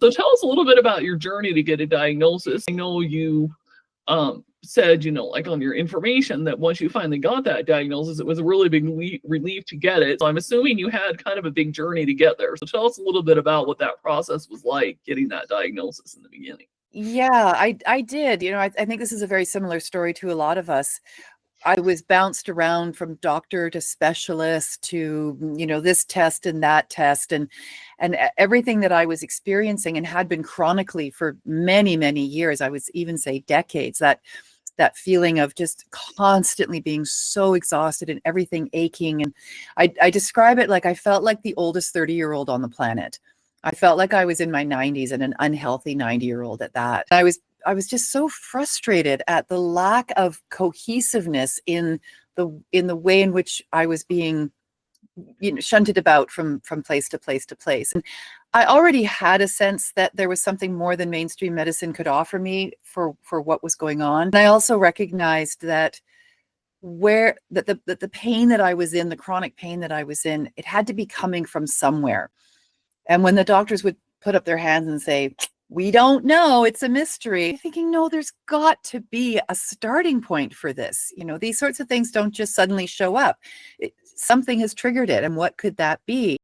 So tell us a little bit about your journey to get a diagnosis. I know you said, like on your information that once you finally got that diagnosis, it was a really big relief to get it. So I'm assuming you had kind of a big journey to get there. So tell us a little bit about what that process was like getting that diagnosis in the beginning. Yeah, I did. I think this is a very similar story to a lot of us. I was bounced around from doctor to specialist to, this test and that test, and everything that I was experiencing and had been chronically for many, many years. I would even say decades, that feeling of just constantly being so exhausted and everything aching. And I describe it like I felt like the oldest 30-year-old on the planet. I felt like I was in my 90s and an unhealthy 90-year-old at that. I was just so frustrated at the lack of cohesiveness in the way in which I was being, shunted about from place to place to place. And I already had a sense that there was something more than mainstream medicine could offer me for what was going on. And I also recognized that the pain that I was in, the chronic pain that I was in, it had to be coming from somewhere. And when the doctors would put up their hands and say, "We don't know, it's a mystery," I'm thinking, no, there's got to be a starting point for this. These sorts of things don't just suddenly show up. Something has triggered it. And what could that be?